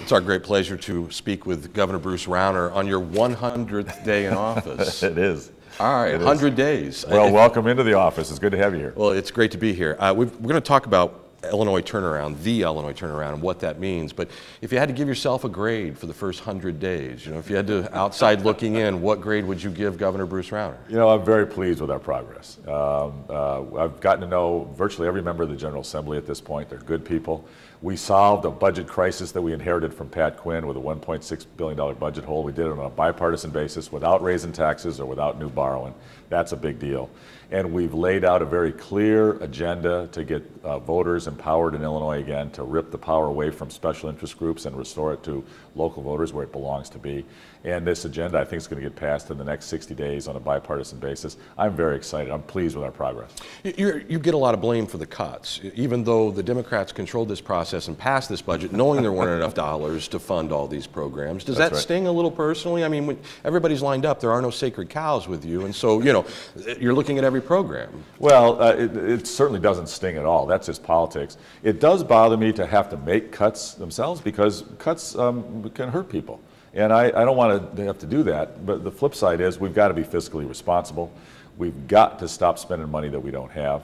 It's our great pleasure to speak with Governor Bruce Rauner on your 100th day in office. It is. All right, 100 days. Well, welcome into the office. It's good to have you here. Well, it's great to be here. We're going to talk about Illinois turnaround, the Illinois turnaround, and what that means. But if you had to give yourself a grade for the first 100 days, if you had to, outside looking in, what grade would you give Governor Bruce Rauner? I'm very pleased with our progress. I've gotten to know virtually every member of the General Assembly at this point. They're good people. We solved a budget crisis that we inherited from Pat Quinn with a $1.6 billion budget hole. We did it on a bipartisan basis without raising taxes or without new borrowing. That's a big deal. And we've laid out a very clear agenda to get voters empowered in Illinois again, to rip the power away from special interest groups and restore it to local voters where it belongs to be. And this agenda, I think, is going to get passed in the next 60 days on a bipartisan basis. I'm very excited. I'm pleased with our progress. You get a lot of blame for the cuts, even though the Democrats controlled this process and passed this budget knowing there weren't enough dollars to fund all these programs. Does that sting a little personally? I mean, when everybody's lined up, there are no sacred cows with you, and so, you're looking at every program. Well, it certainly doesn't sting at all. That's just politics. It does bother me to have to make cuts themselves because cuts can hurt people. And I don't want to have to do that, but the flip side is we've got to be fiscally responsible. We've got to stop spending money that we don't have.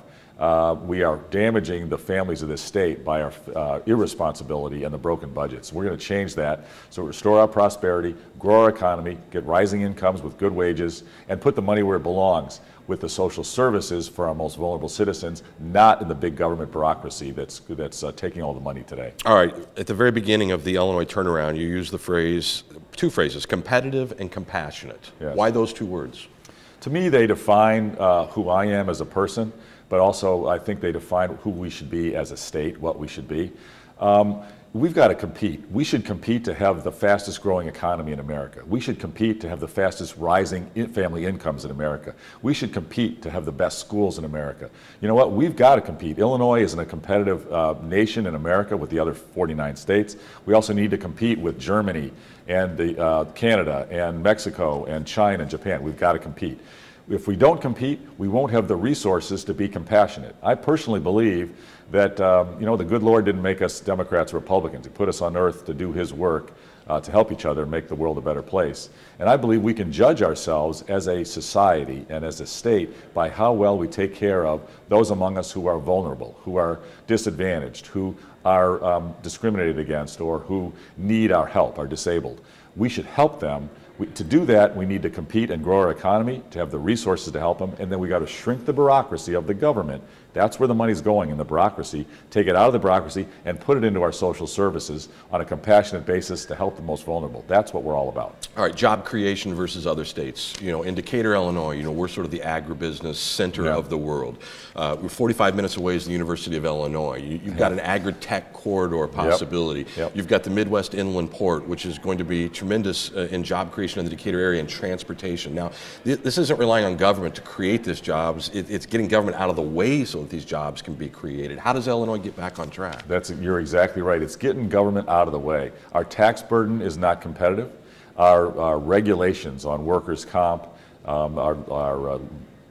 We are damaging the families of this state by our irresponsibility and the broken budgets. We're going to change that, so restore our prosperity, grow our economy, get rising incomes with good wages, and put the money where it belongs, with the social services for our most vulnerable citizens, not in the big government bureaucracy that's taking all the money today. All right, at the very beginning of the Illinois turnaround, you used the phrase, two phrases, competitive and compassionate. Yes. Why those two words? To me, they define who I am as a person, but also I think they define who we should be as a state, what we should be. We've got to compete. We should compete to have the fastest growing economy in America. We should compete to have the fastest rising family incomes in America. We should compete to have the best schools in America. You know what? We've got to compete. Illinois isn't a competitive nation in America with the other 49 states. We also need to compete with Germany and Canada and Mexico and China and Japan. We've got to compete. If we don't compete, we won't have the resources to be compassionate. I personally believe that, the good Lord didn't make us Democrats or Republicans. He put us on earth to do His work, to help each other and make the world a better place. And I believe we can judge ourselves as a society and as a state by how well we take care of those among us who are vulnerable, who are disadvantaged, who are discriminated against, or who need our help, are disabled. We should help them. To do that, we need to compete and grow our economy, to have the resources to help them, and then we got to shrink the bureaucracy of the government. That's where the money's going, in the bureaucracy. Take it out of the bureaucracy and put it into our social services on a compassionate basis to help the most vulnerable. That's what we're all about. All right, job creation versus other states. In Decatur, Illinois, we're sort of the agribusiness center of the world. We're 45 minutes away is the University of Illinois. You've got an agri-tech corridor possibility. Yep. You've got the Midwest Inland Port, which is going to be tremendous in job creation in the Decatur area, and transportation. Now, this isn't relying on government to create these jobs. It's getting government out of the way so that these jobs can be created. How does Illinois get back on track? You're exactly right. It's getting government out of the way. Our tax burden is not competitive. Our regulations on workers' comp, our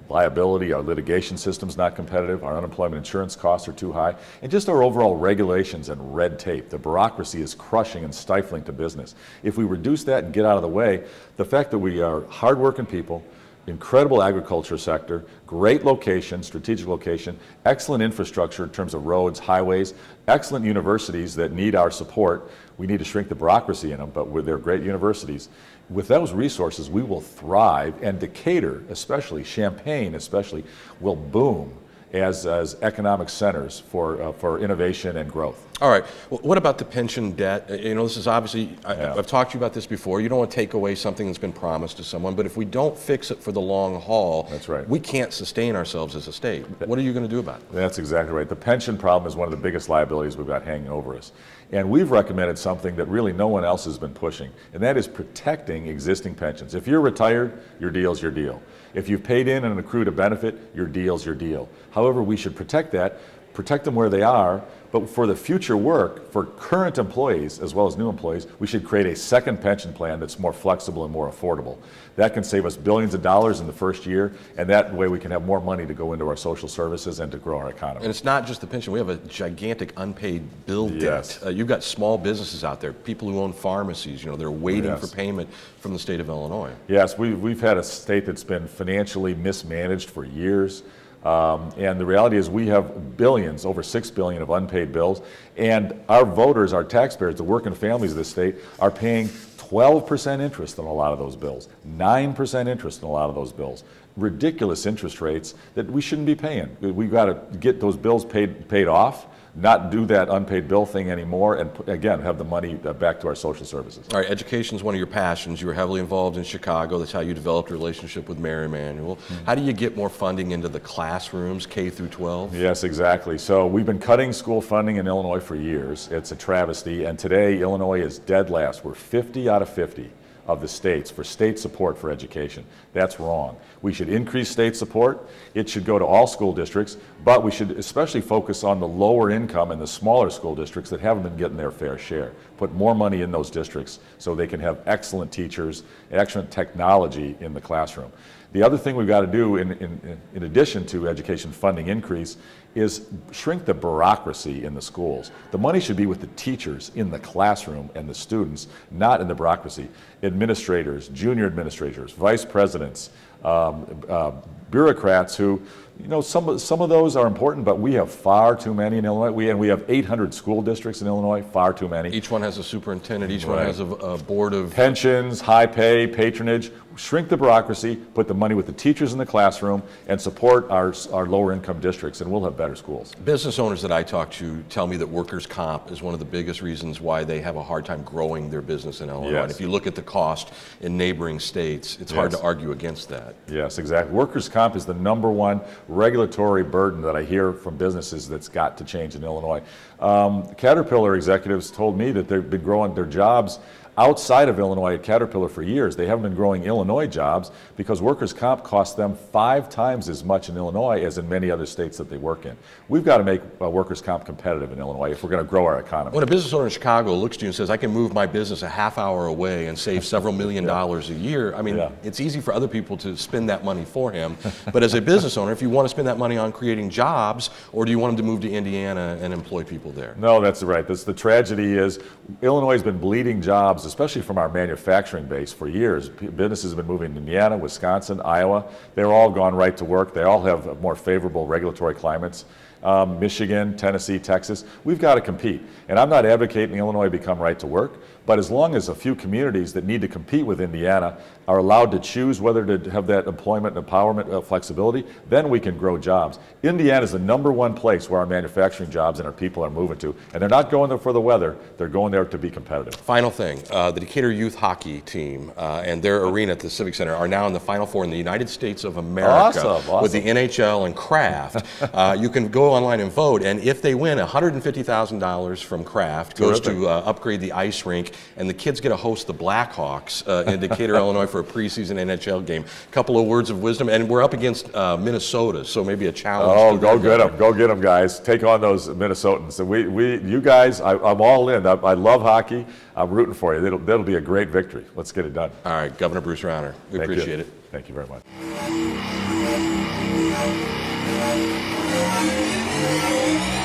liability, our litigation system's not competitive. Our unemployment insurance costs are too high. And just our overall regulations and red tape. The bureaucracy is crushing and stifling to business. If we reduce that and get out of the way, the fact that we are hardworking people, incredible agriculture sector, great location, strategic location, excellent infrastructure in terms of roads, highways, excellent universities that need our support. We need to shrink the bureaucracy in them, but they're great universities. With those resources, we will thrive, and Decatur, especially, Champaign especially, will boom as economic centers for innovation and growth. All right. Well, what about the pension debt? This is obviously, I've talked to you about this before. You don't want to take away something that's been promised to someone, but if we don't fix it for the long haul, that's right, we can't sustain ourselves as a state. What are you going to do about it? That's exactly right. The pension problem is one of the biggest liabilities we've got hanging over us. And we've recommended something that really no one else has been pushing, and that is protecting existing pensions. If you're retired, your deal's your deal. If you've paid in and accrued a benefit, your deal's your deal. However, we should protect that protect them where they are, but for the future work, for current employees as well as new employees, we should create a second pension plan that's more flexible and more affordable. That can save us billions of dollars in the first year, and that way we can have more money to go into our social services and to grow our economy. And it's not just the pension. We have a gigantic unpaid bill debt. You've got small businesses out there, people who own pharmacies, you know, they're waiting for payment from the state of Illinois. Yes, we've had a state that's been financially mismanaged for years. And the reality is we have billions, over $6 billion of unpaid bills, and our voters, our taxpayers, the working families of this state are paying 12% interest on a lot of those bills, 9% interest on a lot of those bills. Ridiculous interest rates that we shouldn't be paying. We've got to get those bills paid off, not do that unpaid bill thing anymore, and again, have the money back to our social services. All right, education is one of your passions. You were heavily involved in Chicago. That's how you developed a relationship with Mayor Emanuel. How do you get more funding into the classrooms, K through 12? Yes, exactly. So we've been cutting school funding in Illinois for years. It's a travesty, and today Illinois is dead last. We're 50 out of 50 of the states for state support for education. That's wrong. We should increase state support. It should go to all school districts, but we should especially focus on the lower income and the smaller school districts that haven't been getting their fair share. Put more money in those districts so they can have excellent teachers, excellent technology in the classroom. The other thing we've got to do in addition to education funding increase is shrink the bureaucracy in the schools. The money should be with the teachers in the classroom and the students, not in the bureaucracy. Administrators, junior administrators, vice presidents, bureaucrats who, you know, some of those are important, but we have far too many in Illinois. We have 800 school districts in Illinois, far too many. Each one has a superintendent, each one has a board of... Pensions, high pay, patronage. Shrink the bureaucracy, put the money with the teachers in the classroom, and support our lower income districts, and we'll have better schools. Business owners that I talk to tell me that workers' comp is one of the biggest reasons why they have a hard time growing their business in Illinois. Yes. And if you look at the cost in neighboring states, it's hard to argue against that. Yes, exactly. Workers' comp is the #1 regulatory burden that I hear from businesses that's got to change in Illinois. Caterpillar executives told me that they've been growing their jobs outside of Illinois at Caterpillar for years. They haven't been growing Illinois jobs because workers' comp costs them 5 times as much in Illinois as in many other states that they work in. We've got to make workers' comp competitive in Illinois if we're going to grow our economy. When a business owner in Chicago looks to you and says, I can move my business a half hour away and save several million dollars a year, I mean, it's easy for other people to spend that money for him. But as a business owner, if you want to spend that money on creating jobs, or do you want him to move to Indiana and employ people there? No, that's right. The tragedy is Illinois has been bleeding jobs, especially from our manufacturing base, for years. Businesses have been moving to Indiana, Wisconsin, Iowa. They're all gone right to work. They all have more favorable regulatory climates. Michigan, Tennessee, Texas. We've got to compete. And I'm not advocating Illinois become right to work, but as long as a few communities that need to compete with Indiana are allowed to choose whether to have that employment and empowerment flexibility, then we can grow jobs. Indiana is the #1 place where our manufacturing jobs and our people are moving to, and they're not going there for the weather, they're going there to be competitive. Final thing, the Decatur youth hockey team and their arena at the Civic Center are now in the Final Four in the United States of America. Awesome. With the NHL and Kraft. You can go online and vote, and if they win, $150,000 from Kraft goes to upgrade the ice rink, and the kids get to host the Blackhawks in Decatur, Illinois for a preseason NHL game. A couple of words of wisdom, and we're up against Minnesota, so maybe a challenge. Oh, go get them, guys. Take on those Minnesotans. So you guys, I'm all in. I love hockey. I'm rooting for you. That'll be a great victory. Let's get it done. All right, Governor Bruce Rauner, we appreciate it. Thank you very much. Thank you.